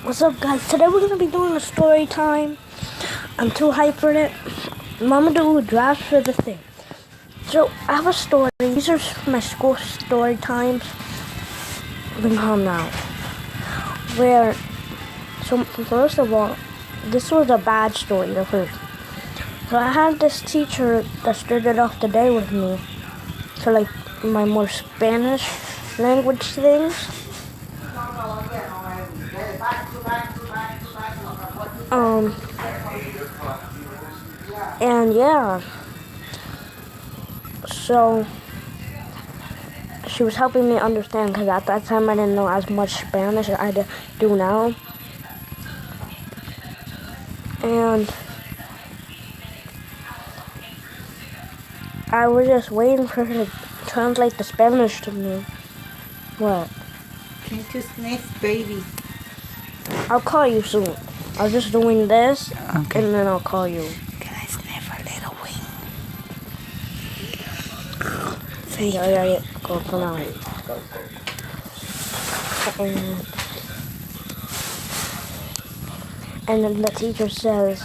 What's up, guys? Today we're gonna be doing a story time. I'm too hyped for it. I'm gonna do a draft for the thing. So I have a story. These are my school story times. Bring home now. So first of all, this was a bad story. The first. So I had this teacher that started off the day with me. So like my more Spanish language things. And yeah, so she was helping me understand because at that time I didn't know as much Spanish as I do now. And I was just waiting for her to translate the Spanish to me. What? Can't you sniff, baby? I'll call you soon. I was just doing this, Okay. and then I'll call you. Can I sniff a little wing? Yeah. Go for now. And then the teacher says,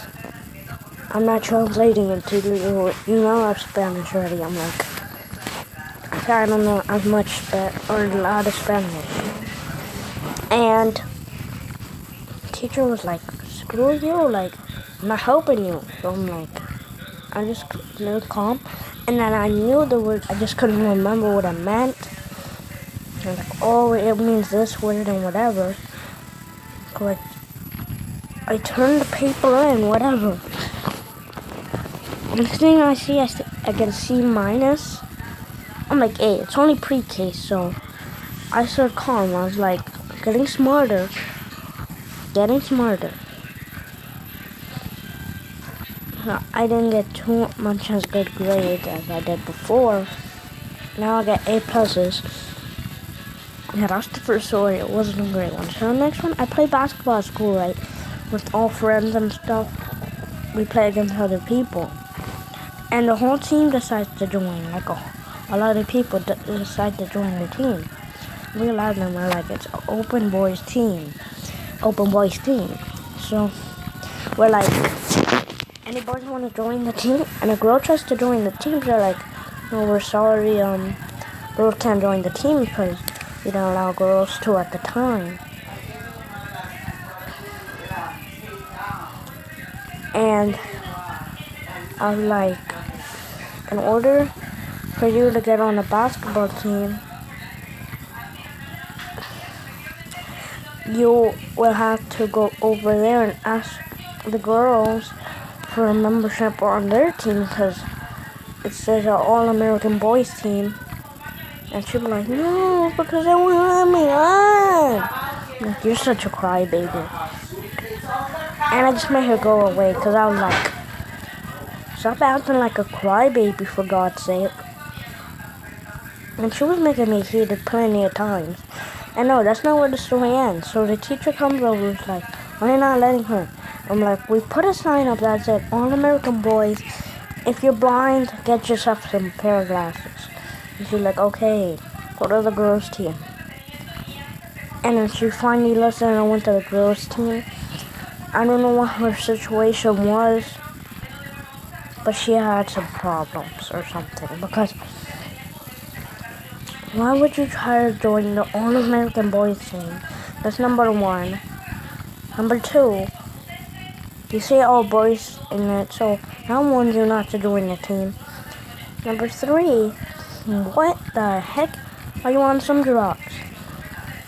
I'm not translating it to you. You know I'm Spanish already. I'm like, I don't know as much or a lot of Spanish. And the teacher was like, screw you, like, I'm not helping you. So I'm like, I just really calm. And then I knew the word, I just couldn't remember what it meant. I was like, oh, it means this word and whatever. Like, I turned the paper in, whatever. Next thing I see, I get a C minus. I'm like, hey, it's only pre-K, so I started calm. I was like, getting smarter. I didn't get too much as good grades as I did before. Now I get A pluses. Yeah, that's the first story. It wasn't a great one. So the next one, I play basketball at school, right? With all friends and stuff. We play against other people. And the whole team decides to join. Like a lot of people decide to join the team. We allowed them. We're like, it's an open boys team. So we're like, any boys want to join the team? And a girl tries to join the team. They're like, no, we're sorry. Girls can't join the team because we don't allow girls to at the time. And I was like, in order for you to get on a basketball team, you will have to go over there and ask the girls for a membership on their team because it says an all-American boys team. And she'll be like, no, because they won't let me on. Like, you're such a crybaby. And I just made her go away because I was like, stop acting like a crybaby, for God's sake. And she was making me heated plenty of times. And no, that's not where the story ends. So the teacher comes over and is like, why are you not letting her? I'm like, we put a sign up that said, all American boys, if you're blind, get yourself some pair of glasses. And she's like, okay, go to the girls' team. And then she finally listened and went to the girls' team. I don't know what her situation was, but she had some problems or something. Because why would you try to join the All-American Boys team? That's number one. Number two, you say all boys in it, so I warned you not to join the team. Number three, what the heck? Are you on some drugs?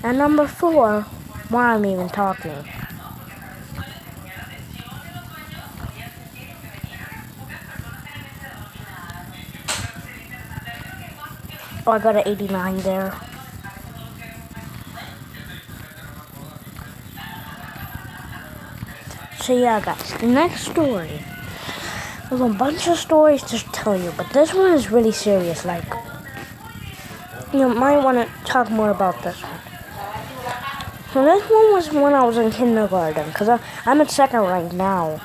And number four, why am I even talking? Oh, I got an 89 there. So yeah, guys, the next story. There's a bunch of stories to tell you, but this one is really serious. Like, you might want to talk more about this one. So this one was when I was in kindergarten, because I'm at second right now.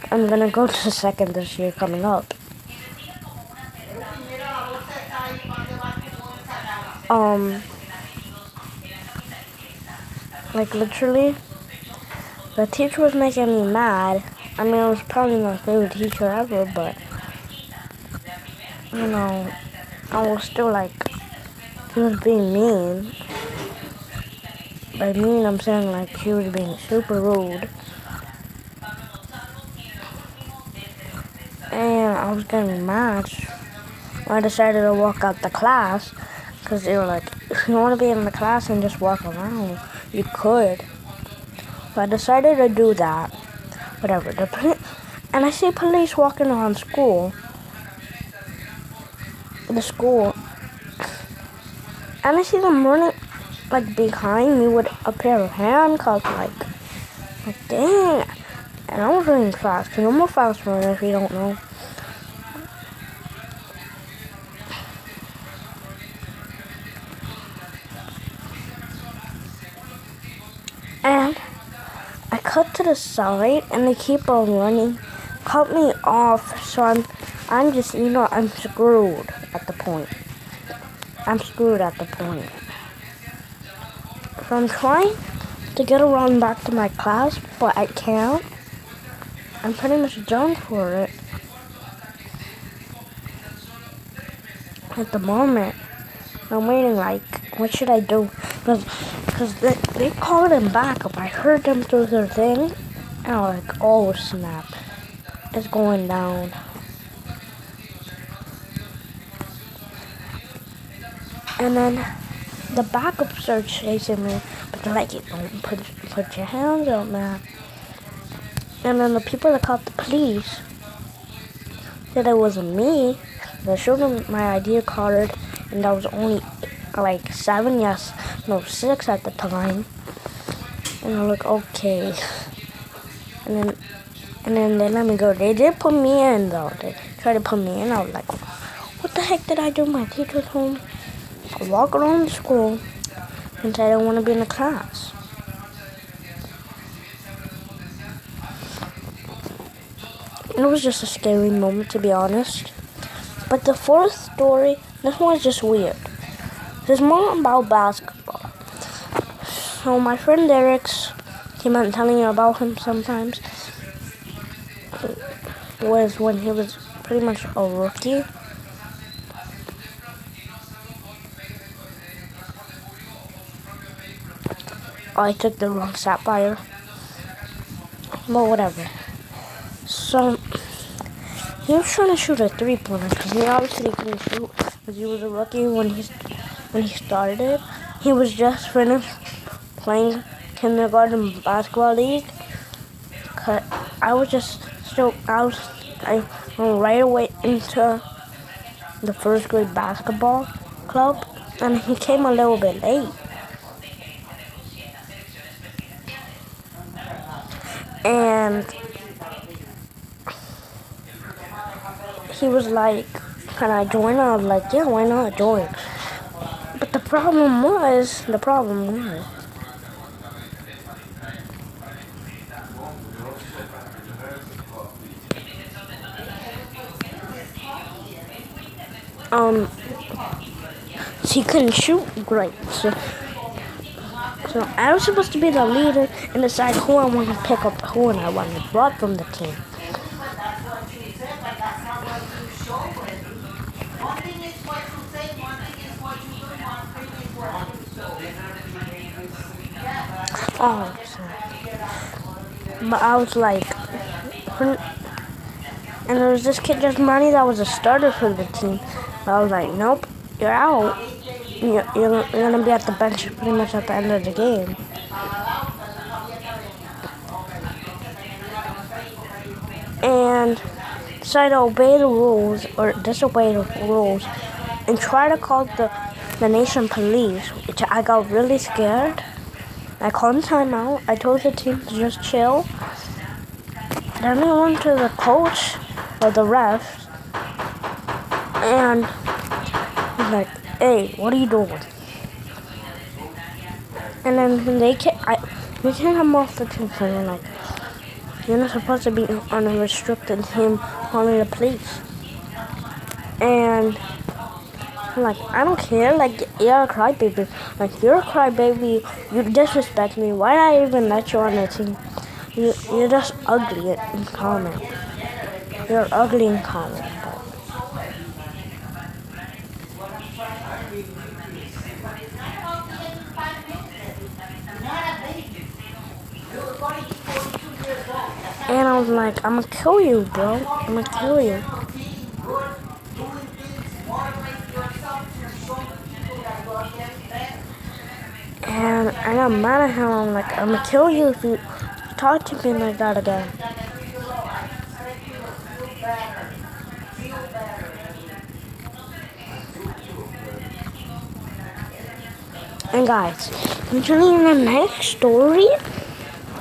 I'm going to go to second this year coming up. Like literally, The teacher was making me mad. I mean, I was probably my favorite teacher ever, but, you know, I was still like, she was being mean. By mean, I'm saying like she was being super rude. And I was getting mad. I decided to walk out the class because they were like, if you want to be in the class and just walk around, you could. So I decided to do that. Whatever. And I see police walking around the school, and I see them running like behind me with a pair of handcuffs, like dang. And I was running fast, because I'm a fast runner if you don't know. And I cut to the side, and they keep on running, cut me off. So I'm just, I'm screwed at the point. I'm screwed at the point. So I'm trying to get around back to my class, but I can't. I'm pretty much done for it at the moment. I'm waiting, like, what should I do? Because they called him back up. I heard them through their thing, and I was like, oh snap, it's going down. And then the backups are chasing me, but they're like, don't put your hands out, man. And then the people that called the police said it wasn't me. I showed them my ID card, and that was only like 6 at the time. And I'm like, okay. And then they let me go. They did put me in though. They tried to put me in. I was like, what the heck did I do? My teacher told me to walk around the school and say I don't want to be in the class. It was just a scary moment, to be honest. But the fourth story, this one's just weird. It's more about basketball. So my friend Derek's, he meant telling you about him sometimes, was when he was pretty much a rookie. I took the wrong sapphire. But whatever. So he was trying to shoot a 3-pointer because he obviously couldn't shoot because he was a rookie when he started. He was just finished playing kindergarten basketball league. I went right away into the first grade basketball club, and he came a little bit late. And he was like, can I join? I was like, yeah, why not join? But the problem was, he couldn't shoot great. So I was supposed to be the leader and decide who I want to pick up, who I want to drop from the team. Oh, sorry. But I was like, and there was this kid, just Money, that was a starter for the team. But I was like, nope, you're out. You're gonna be at the bench pretty much at the end of the game. And decided to obey the rules, or disobey the rules, and try to call the nation police, which I got really scared. I called timeout. I told the team to just chill. Then I went to the coach, or the ref, and he's like, hey, what are you doing? And then we can't have off the team, so they're like, you're not supposed to be on a restricted team calling the police. And I'm like, I don't care, like, you're a crybaby. Like, you're a crybaby, you disrespect me, why did I even let you on the team? You're just ugly in common. You're ugly in common. And I was like, I'm gonna kill you, bro. I'm gonna kill you. And I got mad at him. I'm like, I'm gonna kill you if you talk to me like that again. And guys, I'm telling you the next story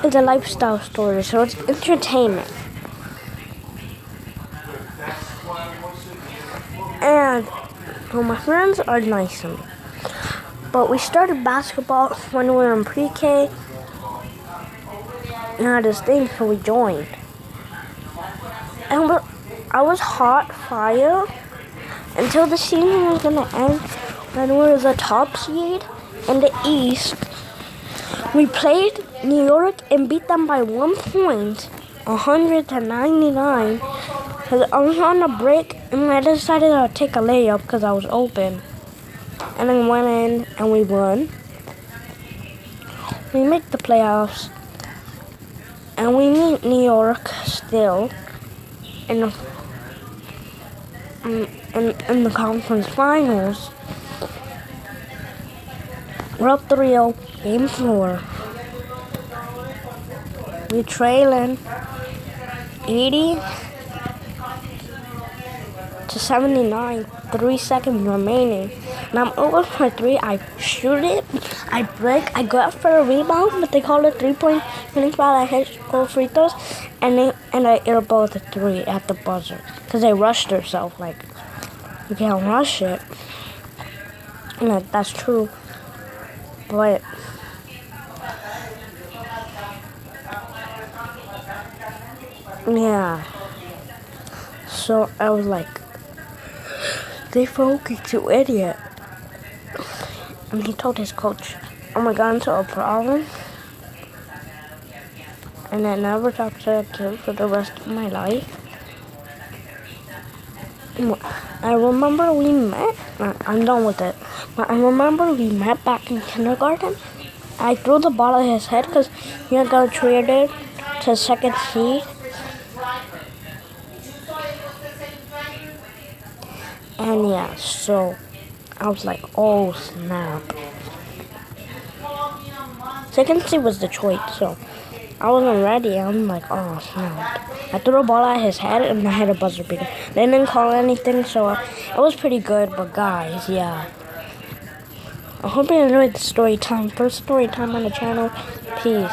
is a lifestyle story, so it's entertainment. And well, my friends are nice to me. But we started basketball when we were in pre-K. And I had this thing, so we joined. And I was hot fire until the season was gonna end when we were the top seed in the East. We played New York and beat them by 1 point, 100-99. Because I was on a break and I decided to take a layup because I was open. And then went in and we won. We make the playoffs. And we meet New York still in the conference finals. We're up 3-0, game 4. We're trailing 80-79, 3 seconds remaining. And I'm over for 3. I shoot it, I break, I go out for a rebound, but they call it 3-point shooting foul. I hit all free throws, and I airball the 3 at the buzzer. Because they rushed themselves, like, you can't rush it. And that's true. But yeah. So I was like, they focused, you idiot. And he told his coach, oh my god, into a problem. And I never talked to that kid for the rest of my life. I remember we met, I'm done with it, but I remember we met back in kindergarten. I threw the ball at his head because he had got traded to second seed. And yeah, so I was like, oh snap. Second seed was Detroit, so I wasn't ready. I'm like, oh snap. I threw a ball at his head and I hit a buzzer beater. They didn't call anything, so it was pretty good. But guys, yeah. I hope you enjoyed the story time. First story time on the channel. Peace.